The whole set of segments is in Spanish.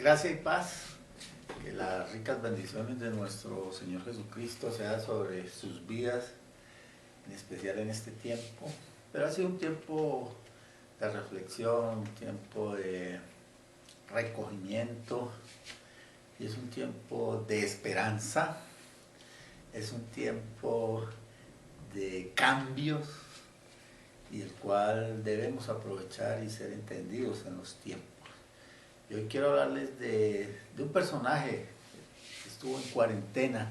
Gracia y paz, que las ricas bendiciones de nuestro Señor Jesucristo sean sobre sus vidas, en especial en este tiempo. Pero ha sido un tiempo de reflexión, un tiempo de recogimiento, y es un tiempo de esperanza, es un tiempo de cambios, y el cual debemos aprovechar y ser entendidos en los tiempos. Y hoy quiero hablarles de un personaje que estuvo en cuarentena,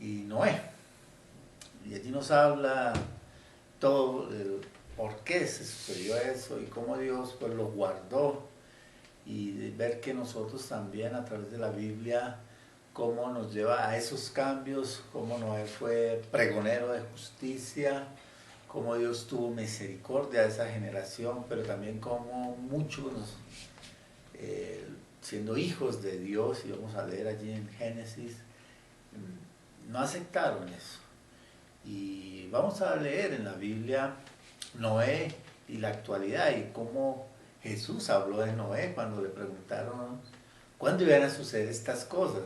y Noé. Y allí nos habla todo el por qué se sucedió eso y cómo Dios pues lo guardó, y de ver que nosotros también a través de la Biblia cómo nos lleva a esos cambios, cómo Noé fue pregonero de justicia, cómo Dios tuvo misericordia de esa generación, pero también cómo muchos siendo hijos de Dios, y vamos a leer allí en Génesis, no aceptaron eso. Y vamos a leer en la Biblia Noé y la actualidad, y cómo Jesús habló de Noé cuando le preguntaron cuándo iban a suceder estas cosas,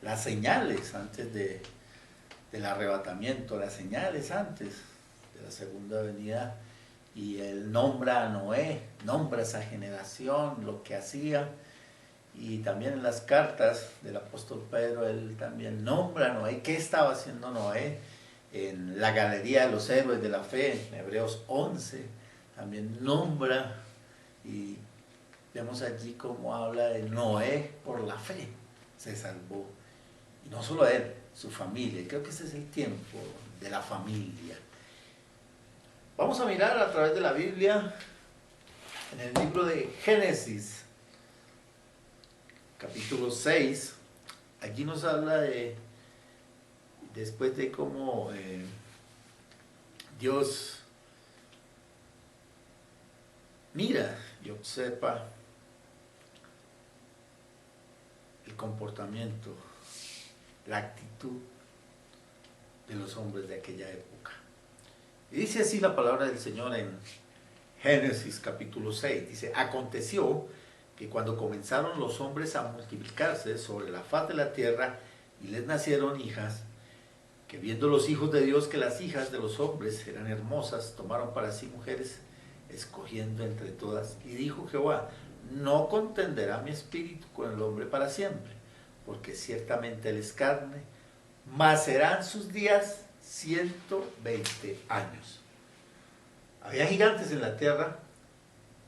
las señales antes del arrebatamiento, las señales antes de la segunda venida. Y él nombra a Noé, nombra a esa generación, lo que hacía. Y también en las cartas del apóstol Pedro, él también nombra a Noé. ¿Qué estaba haciendo Noé? En la galería de los héroes de la fe, en Hebreos 11, también nombra, y vemos allí cómo habla de Noé por la fe, se salvó. Y no solo él, su familia. Y creo que ese es el tiempo de la familia. Vamos a mirar a través de la Biblia en el libro de Génesis, capítulo 6. Allí nos habla después de cómo Dios mira y observa el comportamiento, la actitud de los hombres de aquella época. Y dice así la palabra del Señor en Génesis capítulo 6. Dice: aconteció que cuando comenzaron los hombres a multiplicarse sobre la faz de la tierra y les nacieron hijas, que viendo los hijos de Dios que las hijas de los hombres eran hermosas, tomaron para sí mujeres, escogiendo entre todas. Y dijo Jehová: no contenderá mi espíritu con el hombre para siempre, porque ciertamente él es carne, mas serán sus días 120 años. Había gigantes en la tierra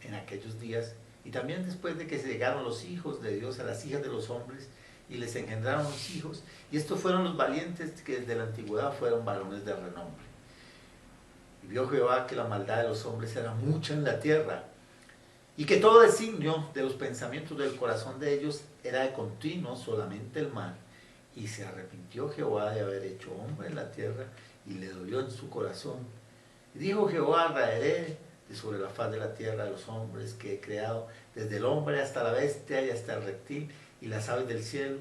en aquellos días, y también después de que se llegaron los hijos de Dios a las hijas de los hombres, y les engendraron los hijos, y estos fueron los valientes que desde la antigüedad fueron varones de renombre. Y vio Jehová que la maldad de los hombres era mucha en la tierra, y que todo designio de los pensamientos del corazón de ellos era de continuo solamente el mal. Y se arrepintió Jehová de haber hecho hombre en la tierra, y le dolió en su corazón. Y dijo Jehová: raeré de sobre la faz de la tierra de los hombres que he creado, desde el hombre hasta la bestia y hasta el reptil y las aves del cielo,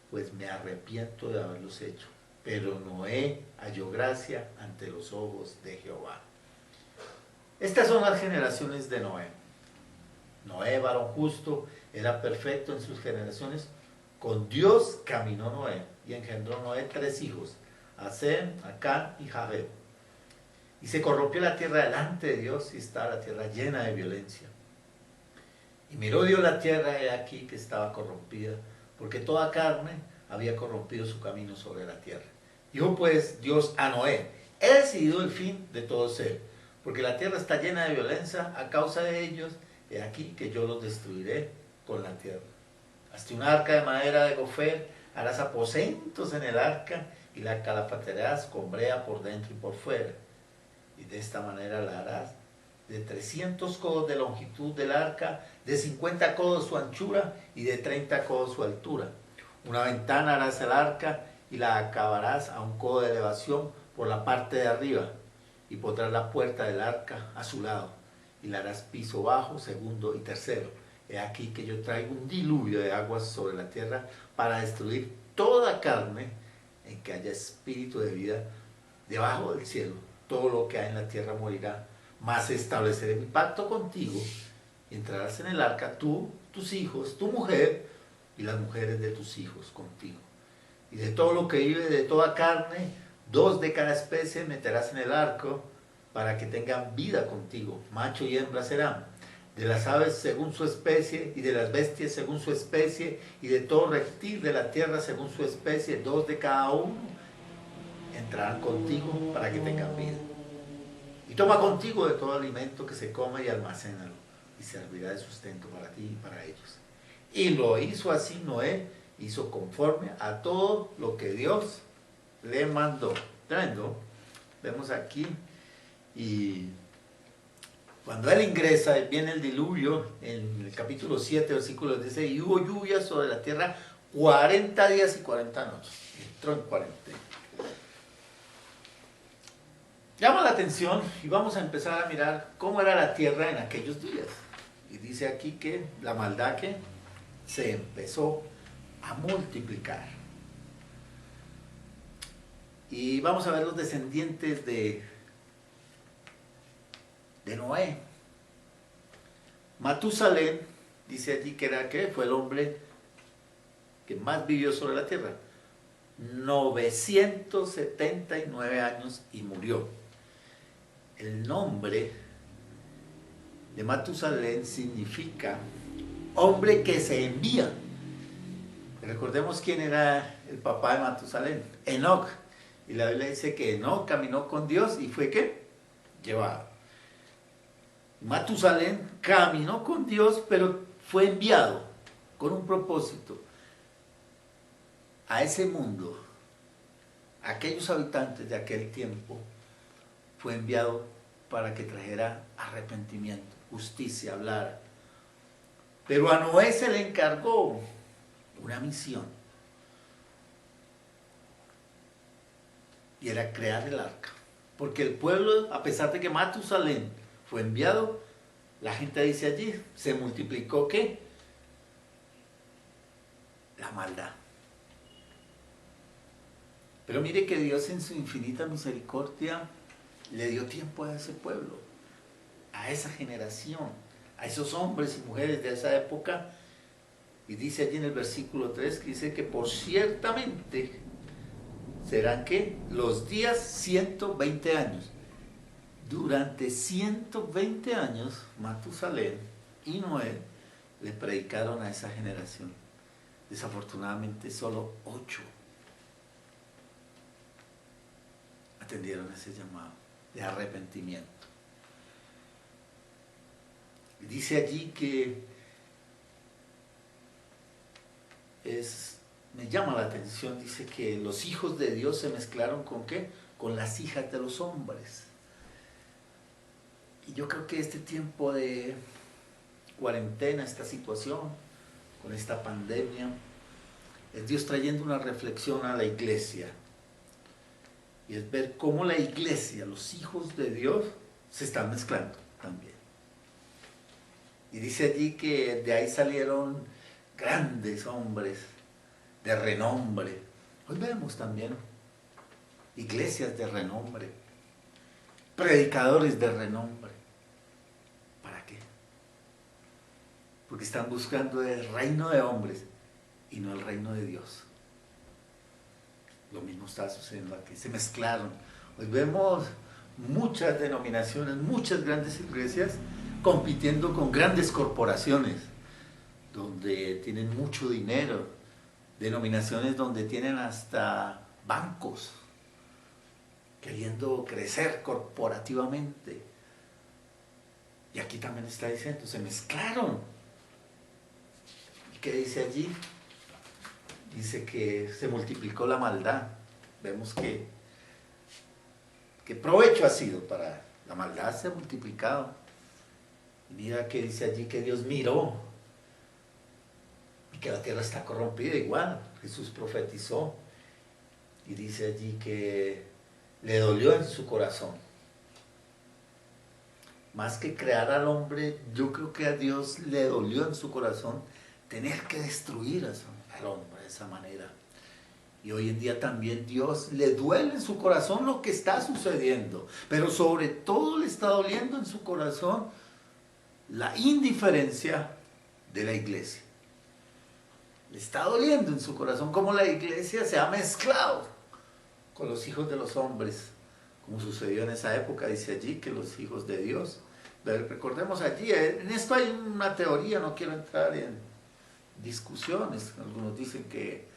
pues me arrepiento de haberlos hecho. Pero Noé halló gracia ante los ojos de Jehová. Estas son las generaciones de Noé. Noé, varón justo, era perfecto en sus generaciones. Con Dios caminó Noé, y engendró Noé 3 hijos, a Sem, a Cam y Jafet. Y se corrompió la tierra delante de Dios, y estaba la tierra llena de violencia. Y miró Dios la tierra, y aquí que estaba corrompida, porque toda carne había corrompido su camino sobre la tierra. Dijo pues Dios a Noé: he decidido el fin de todo ser, porque la tierra está llena de violencia a causa de ellos. He aquí que yo los destruiré con la tierra. Hazte un arca de madera de gofer, harás aposentos en el arca, y la calafatearás con brea por dentro y por fuera. Y de esta manera la harás de 300 codos de longitud del arca, de 50 codos su anchura y de 30 codos su altura. Una ventana harás al arca, y la acabarás a 1 codo de elevación por la parte de arriba, y pondrás la puerta del arca a su lado, y la harás piso bajo, segundo y tercero. He aquí que yo traigo un diluvio de aguas sobre la tierra para destruir toda carne en que haya espíritu de vida debajo del cielo. Todo lo que hay en la tierra morirá, mas estableceré mi pacto contigo, Entrarás en el arca tú, tus hijos, tu mujer y las mujeres de tus hijos contigo. Y de todo lo que vive, de toda carne, 2 de cada especie meterás en el arco para que tengan vida contigo. Macho y hembra serán. De las aves según su especie, y de las bestias según su especie, y de todo reptil de la tierra según su especie, 2 de cada uno entrarán contigo para que tengan vida. Y toma contigo de todo alimento que se come y almacénalo, y servirá de sustento para ti y para ellos. Y lo hizo así Noé, hizo conforme a todo lo que Dios le mandó. Tremendo. Vemos aquí, y cuando él ingresa, viene el diluvio, en el capítulo 7, versículo 16, y hubo lluvia sobre la tierra 40 días y 40 noches. Entró en 40. Llama la atención y vamos a empezar a mirar cómo era la tierra en aquellos días. Y dice aquí que la maldad que se empezó a multiplicar. Y vamos a ver los descendientes de Noé. Matusalén, dice allí que era que fue el hombre que más vivió sobre la tierra. 979 años y murió. El nombre de Matusalén significa hombre que se envía. Recordemos quién era el papá de Matusalén, Enoc. Y la Biblia dice que Enoc caminó con Dios y fue ¿qué? Llevado. Matusalén caminó con Dios, pero fue enviado con un propósito a ese mundo, a aquellos habitantes de aquel tiempo. Fue enviado para que trajera arrepentimiento, justicia, hablar. Pero a Noé se le encargó una misión. Y era crear el arca. Porque el pueblo, a pesar de que Matusalén fue enviado, la gente dice allí, se multiplicó ¿qué? La maldad. Pero mire que Dios en su infinita misericordia le dio tiempo a ese pueblo, a esa generación, a esos hombres y mujeres de esa época. Y dice allí en el versículo 3, que dice que por ciertamente serán ¿qué? Los días 120 años. Durante 120 años, Matusalén y Noé le predicaron a esa generación. Desafortunadamente, solo 8 atendieron ese llamado de arrepentimiento. Dice allí que me llama la atención, dice que los hijos de Dios se mezclaron ¿con qué? Con las hijas de los hombres. Y yo creo que este tiempo de cuarentena, esta situación, con esta pandemia, es Dios trayendo una reflexión a la iglesia. Y es ver cómo la iglesia, los hijos de Dios, se están mezclando también. Y dice allí que de ahí salieron grandes hombres de renombre. Hoy vemos también iglesias de renombre, predicadores de renombre. ¿Para qué? Porque están buscando el reino de hombres y no el reino de Dios. Lo mismo está sucediendo aquí, se mezclaron. Hoy vemos muchas denominaciones, muchas grandes iglesias compitiendo con grandes corporaciones, donde tienen mucho dinero, denominaciones donde tienen hasta bancos, queriendo crecer corporativamente. Y aquí también está diciendo, se mezclaron. ¿Y qué dice allí? Dice que se multiplicó la maldad. Vemos que provecho ha sido para la maldad, se ha multiplicado. Y mira que dice allí que Dios miró y que la tierra está corrompida igual. Jesús profetizó y dice allí que le dolió en su corazón. Más que crear al hombre, yo creo que a Dios le dolió en su corazón tener que destruir al hombre de esa manera. Y hoy en día también Dios le duele en su corazón lo que está sucediendo, pero sobre todo le está doliendo en su corazón la indiferencia de la iglesia. Le está doliendo en su corazón cómo la iglesia se ha mezclado con los hijos de los hombres, como sucedió en esa época. Dice allí que los hijos de Dios, recordemos allí, en esto hay una teoría, no quiero entrar en discusiones. Algunos dicen que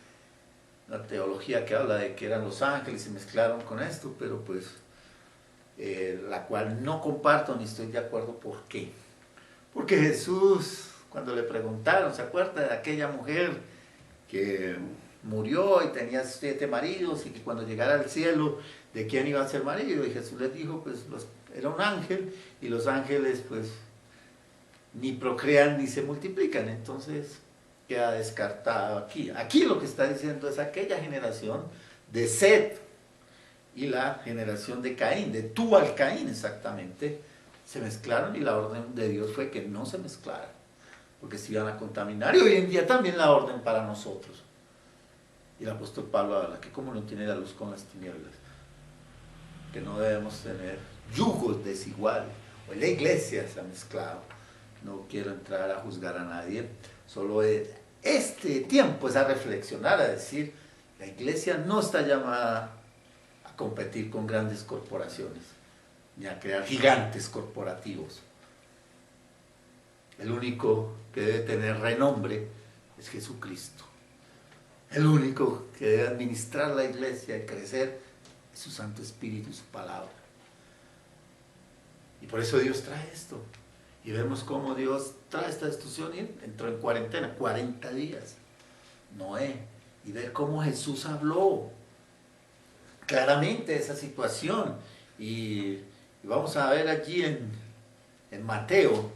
la teología que habla de que eran los ángeles y se mezclaron con esto, pero pues la cual no comparto ni estoy de acuerdo. ¿Por qué? Porque Jesús, cuando le preguntaron, ¿se acuerda de aquella mujer que murió y tenía 7 maridos y que cuando llegara al cielo, ¿de quién iba a ser marido? Y Jesús les dijo, pues era un ángel, y los ángeles pues ni procrean ni se multiplican. Entonces queda descartado aquí. Aquí lo que está diciendo es aquella generación de Set y la generación de Caín, de Tubal Caín exactamente, se mezclaron, y la orden de Dios fue que no se mezclaran, porque se iban a contaminar. Y hoy en día también la orden para nosotros. Y el apóstol Pablo habla que como no tiene la luz con las tinieblas, que no debemos tener yugos desiguales. Hoy la iglesia se ha mezclado. No quiero entrar a juzgar a nadie, solo este tiempo es a reflexionar, a decir, la iglesia no está llamada a competir con grandes corporaciones, ni a crear gigantes corporativos. El único que debe tener renombre es Jesucristo. El único que debe administrar la iglesia y crecer es su Santo Espíritu y su palabra. Y por eso Dios trae esto. Y vemos cómo Dios trae esta destrucción y entró en cuarentena, 40 días. Noé. Y ver cómo Jesús habló claramente de esa situación. Y vamos a ver allí en Mateo,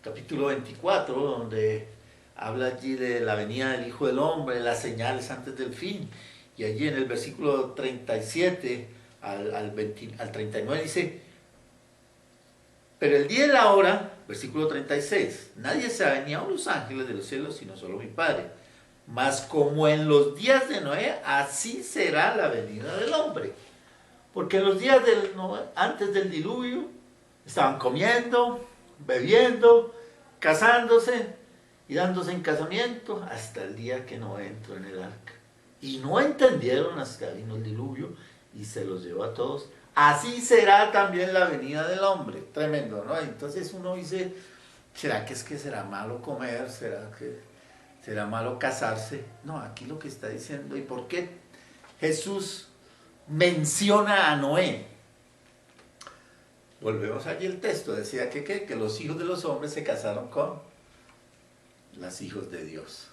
capítulo 24, donde habla allí de la venida del Hijo del Hombre, las señales antes del fin. Y allí en el versículo 37 al 39 dice, pero el día y la hora, versículo 36, nadie sabe, ni aun los ángeles de los cielos, sino solo mi Padre. Mas como en los días de Noé, así será la venida del hombre. Porque en los días antes del diluvio, estaban comiendo, bebiendo, casándose y dándose en casamiento, hasta el día que Noé entró en el arca. Y no entendieron hasta que vino el diluvio y se los llevó a todos. Así será también la venida del hombre. Tremendo, ¿no? Entonces uno dice, ¿será que será malo comer? ¿Será que será malo casarse? No, aquí lo que está diciendo, ¿y por qué Jesús menciona a Noé? Volvemos allí el texto, decía que los hijos de los hombres se casaron con los hijos de Dios.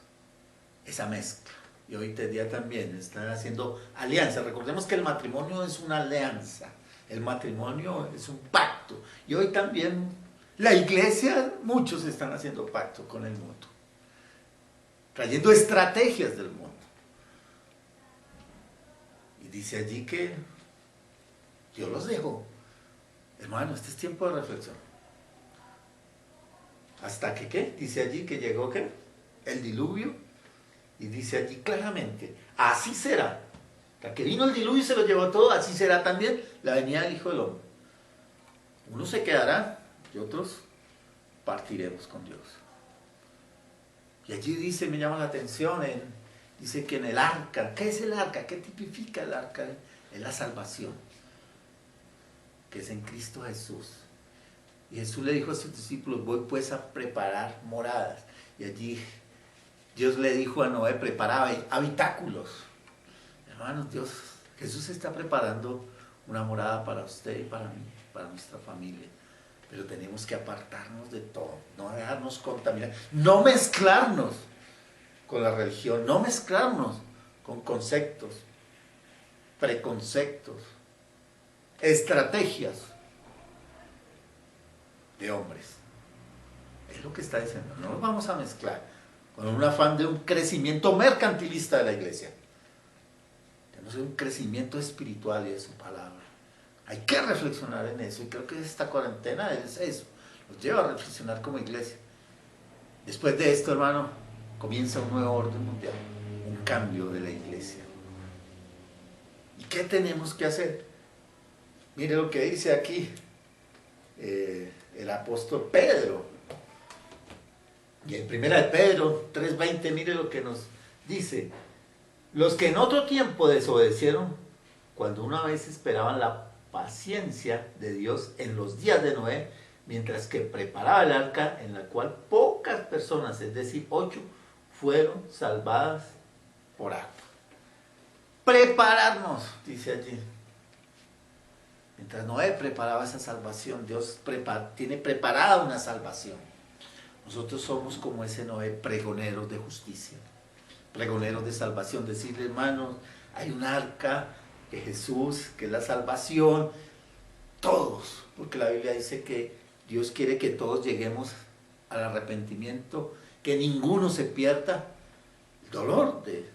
Esa mezcla. Y hoy en día también están haciendo alianzas. Recordemos que el matrimonio es una alianza. El matrimonio es un pacto. Y hoy también la iglesia, muchos están haciendo pacto con el mundo. Trayendo estrategias del mundo. Y dice allí que Dios los dejó. Hermano, este es tiempo de reflexión. Hasta que, ¿qué? Dice allí que llegó, ¿qué? El diluvio. Y dice allí claramente, así será. Hasta que vino el diluvio y se lo llevó todo, así será también la venida del Hijo del Hombre. Unos se quedarán y otros partiremos con Dios. Y allí dice, me llama la atención, dice que en el arca, ¿qué es el arca? ¿Qué tipifica el arca? Es la salvación, que es en Cristo Jesús. Y Jesús le dijo a sus discípulos, voy pues a preparar moradas. Y allí Dios le dijo a Noé, preparaba habitáculos. Hermanos, Jesús está preparando una morada para usted y para mí, para nuestra familia. Pero tenemos que apartarnos de todo, no dejarnos contaminar, no mezclarnos con la religión, no mezclarnos con conceptos, preconceptos, estrategias de hombres. Es lo que está diciendo, no nos vamos a mezclar con un afán de un crecimiento mercantilista de la iglesia. Tenemos un crecimiento espiritual y de su palabra. Hay que reflexionar en eso, y creo que esta cuarentena es eso, nos lleva a reflexionar como iglesia. Después de esto, hermano, comienza un nuevo orden mundial, un cambio de la iglesia. ¿Y qué tenemos que hacer? Mire lo que dice aquí, el apóstol Pedro. Y en primera de Pedro 3:20, mire lo que nos dice. Los que en otro tiempo desobedecieron, cuando una vez esperaban la paciencia de Dios en los días de Noé, mientras que preparaba el arca, en la cual pocas personas, es decir, 8, fueron salvadas por agua. Prepararnos, dice allí. Mientras Noé preparaba esa salvación, Dios tiene preparada una salvación. Nosotros somos como ese Noé, pregoneros de justicia, pregoneros de salvación. Decirle, hermanos, hay un arca de Jesús, que es la salvación, todos, porque la Biblia dice que Dios quiere que todos lleguemos al arrepentimiento, que ninguno se pierda. El dolor de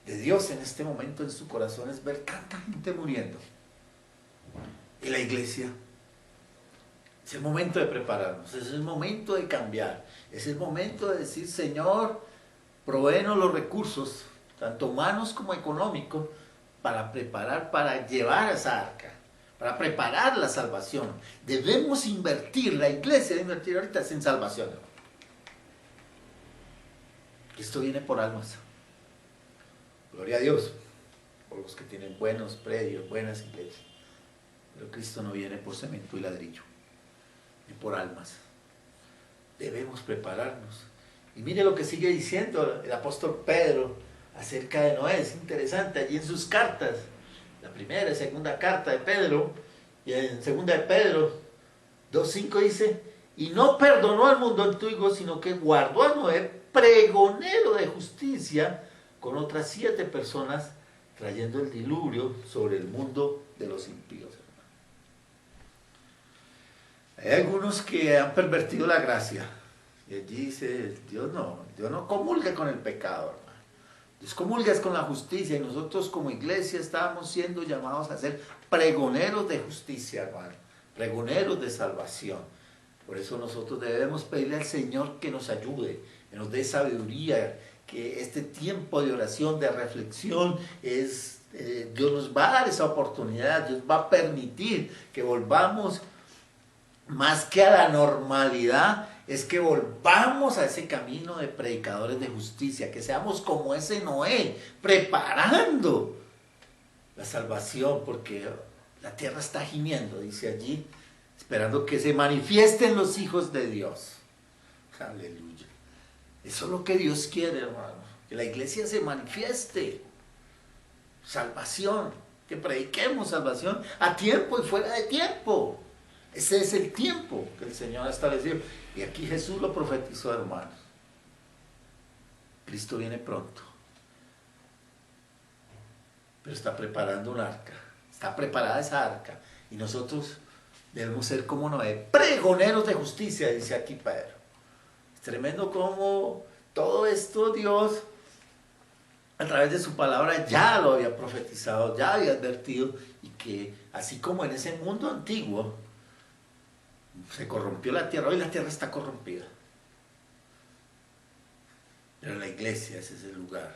Dios en este momento en su corazón es ver tanta gente muriendo. Y la iglesia, es el momento de prepararnos, es el momento de cambiar, es el momento de decir, Señor, provéenos los recursos, tanto humanos como económicos, para preparar, para llevar a esa arca, para preparar la salvación. Debemos invertir, la iglesia debe invertir ahorita en salvación. Esto viene por almas. Gloria a Dios, por los que tienen buenos predios, buenas iglesias. Pero Cristo no viene por cemento y ladrillo, ni por almas. Debemos prepararnos. Y mire lo que sigue diciendo el apóstol Pedro acerca de Noé. Es interesante, allí en sus cartas, la primera y segunda carta de Pedro, y en segunda de Pedro 2:5 dice, y no perdonó al mundo antiguo, sino que guardó a Noé, pregonero de justicia, con otras 7 personas, trayendo el diluvio sobre el mundo de los impíos. Hay algunos que han pervertido la gracia. Y allí dice, Dios no comulga con el pecado, hermano. Dios comulga con la justicia, y nosotros como iglesia estamos siendo llamados a ser pregoneros de justicia, hermano. Pregoneros de salvación. Por eso nosotros debemos pedirle al Señor que nos ayude, que nos dé sabiduría, que este tiempo de oración, de reflexión, Dios nos va a dar esa oportunidad, Dios va a permitir que volvamos más que a la normalidad, es que volvamos a ese camino de predicadores de justicia, que seamos como ese Noé, preparando la salvación, porque la tierra está gimiendo, dice allí, esperando que se manifiesten los hijos de Dios. Aleluya. Eso es lo que Dios quiere, hermano, que la iglesia se manifieste. Salvación, que prediquemos salvación a tiempo y fuera de tiempo. Ese es el tiempo que el Señor ha establecido. Y aquí Jesús lo profetizó, hermanos. Cristo viene pronto. Pero está preparando un arca. Está preparada esa arca. Y nosotros debemos ser como Noé, pregoneros de justicia, dice aquí Pedro. Es tremendo como todo esto Dios, a través de su palabra, ya lo había profetizado, ya había advertido. Y que así como en ese mundo antiguo, se corrompió la tierra, hoy la tierra está corrompida. Pero en la iglesia ese es el lugar.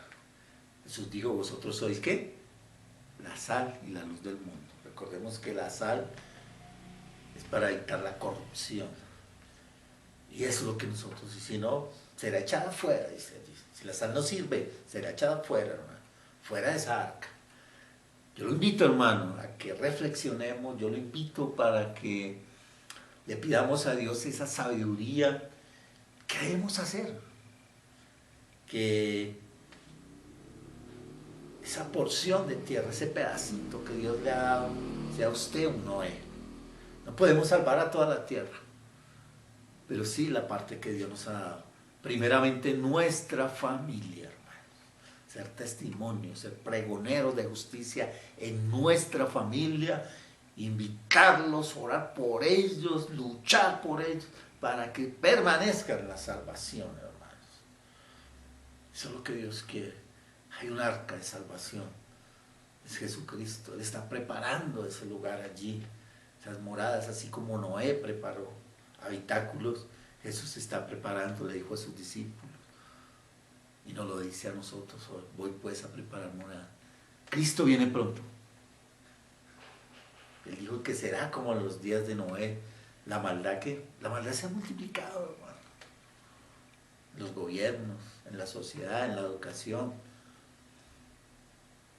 Jesús dijo, vosotros sois ¿qué? La sal y la luz del mundo. Recordemos que la sal es para evitar la corrupción. Y eso es lo que nosotros, y si no, será echada afuera, dice allí. Si la sal no sirve, será echada afuera, hermano, fuera de esa arca. Yo lo invito, hermano, a que reflexionemos, yo lo invito para que le pidamos a Dios esa sabiduría. ¿Qué debemos hacer? Que esa porción de tierra, ese pedacito que Dios le ha dado, sea usted un Noé. No podemos salvar a toda la tierra, pero sí la parte que Dios nos ha dado. Primeramente nuestra familia, hermanos. Ser testimonios, ser pregoneros de justicia en nuestra familia, invitarlos, orar por ellos, luchar por ellos, para que permanezcan en la salvación, hermanos. Eso es lo que Dios quiere. Hay un arca de salvación, es Jesucristo. Él está preparando ese lugar allí, esas moradas, así como Noé preparó habitáculos. Jesús está preparando, le dijo a sus discípulos, y nos lo dice a nosotros hoy: voy pues a preparar morada. Cristo viene pronto. Él dijo que será como en los días de Noé. la maldad se ha multiplicado, hermano. En los gobiernos, en la sociedad, en la educación.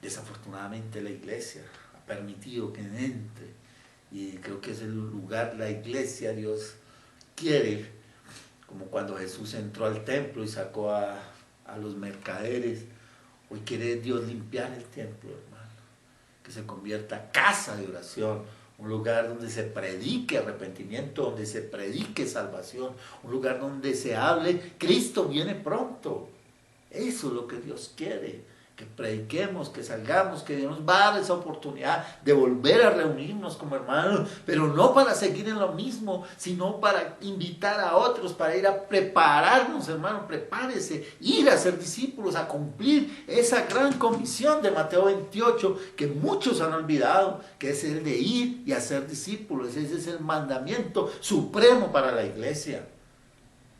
Desafortunadamente la iglesia ha permitido que entre, y creo que es el lugar, la iglesia, Dios quiere, como cuando Jesús entró al templo y sacó a los mercaderes. Hoy quiere Dios limpiar el templo, hermano, que se convierta casa de oración, un lugar donde se predique arrepentimiento, donde se predique salvación, un lugar donde se hable, Cristo viene pronto. Eso es lo que Dios quiere, que prediquemos, que salgamos, que Dios nos va a dar esa oportunidad de volver a reunirnos como hermanos, pero no para seguir en lo mismo, sino para invitar a otros, para ir a prepararnos, hermano, prepárese, ir a ser discípulos, a cumplir esa gran comisión de Mateo 28, que muchos han olvidado, que es el de ir y hacer discípulos. Ese es el mandamiento supremo para la iglesia.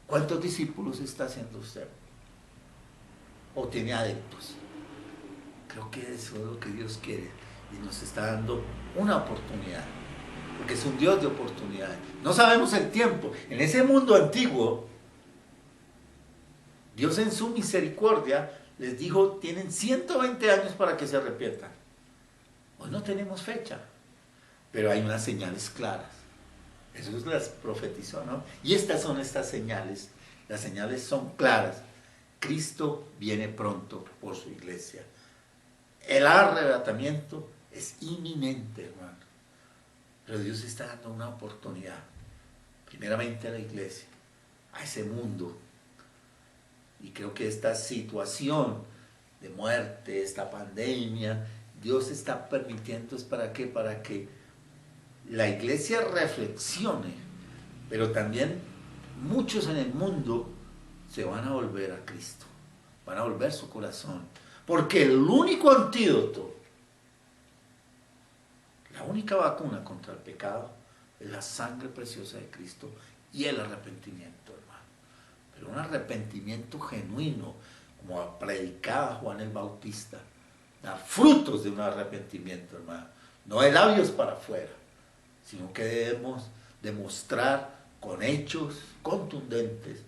¿Cuántos discípulos está haciendo usted? ¿O tiene adeptos? Creo que eso es lo que Dios quiere y nos está dando una oportunidad, porque es un Dios de oportunidades. No sabemos el tiempo. En ese mundo antiguo, Dios en su misericordia les dijo, tienen 120 años para que se arrepientan. Hoy no tenemos fecha, pero hay unas señales claras. Jesús las profetizó, ¿no? Y estas son estas señales. Las señales son claras. Cristo viene pronto por su iglesia. El arrebatamiento es inminente, hermano. Pero Dios está dando una oportunidad, primeramente a la iglesia, a ese mundo. Y creo que esta situación de muerte, esta pandemia, Dios está permitiendo, ¿es para qué? Para que la iglesia reflexione, pero también muchos en el mundo se van a volver a Cristo, van a volver su corazón. Porque el único antídoto, la única vacuna contra el pecado es la sangre preciosa de Cristo y el arrepentimiento, hermano. Pero un arrepentimiento genuino, como predicaba Juan el Bautista, dar frutos de un arrepentimiento, hermano. No de labios para afuera, sino que debemos demostrar con hechos contundentes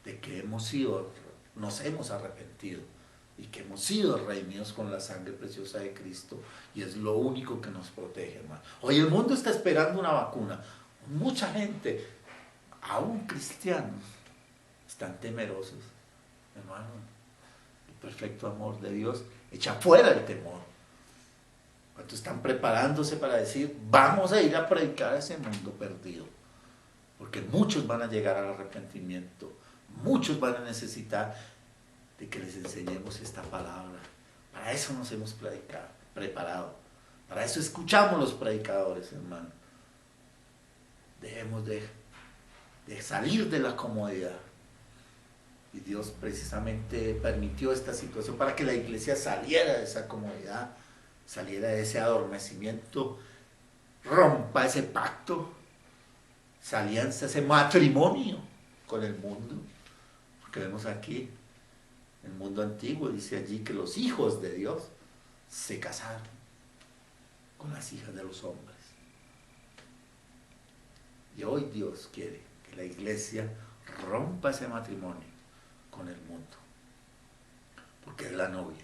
de que nos hemos arrepentido y que hemos sido redimidos con la sangre preciosa de Cristo, y es lo único que nos protege, hermano. Hoy el mundo está esperando una vacuna. Mucha gente, aún cristianos, están temerosos, hermano. El perfecto amor de Dios echa fuera el temor. ¿Cuántos están preparándose para decir, vamos a ir a predicar a ese mundo perdido? Porque muchos van a llegar al arrepentimiento, muchos van a necesitar de que les enseñemos esta palabra. Para eso nos hemos preparado. Para eso escuchamos los predicadores, hermano. Debemos de salir de la comodidad. Y Dios precisamente permitió esta situación para que la iglesia saliera de esa comodidad, saliera de ese adormecimiento, rompa ese pacto, esa alianza, ese matrimonio con el mundo. Porque vemos aquí, el mundo antiguo dice allí que los hijos de Dios se casaron con las hijas de los hombres. Y hoy Dios quiere que la iglesia rompa ese matrimonio con el mundo, porque es la novia.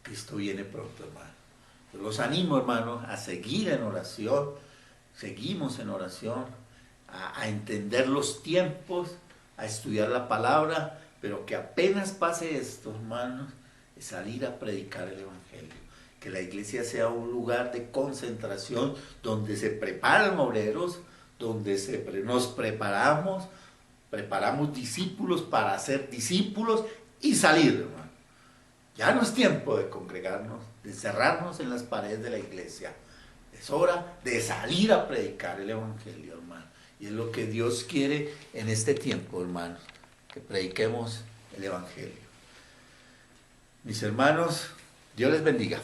Cristo viene pronto, hermano. Yo los animo, hermano, a seguir en oración. Seguimos en oración, a entender los tiempos, a estudiar la palabra, pero que apenas pase esto, hermanos, es salir a predicar el evangelio. Que la iglesia sea un lugar de concentración donde se preparan obreros, donde nos preparamos discípulos para ser discípulos y salir, hermano. Ya no es tiempo de congregarnos, de encerrarnos en las paredes de la iglesia. Es hora de salir a predicar el evangelio, hermano. Y es lo que Dios quiere en este tiempo, hermanos, que prediquemos el evangelio. Mis hermanos, Dios les bendiga.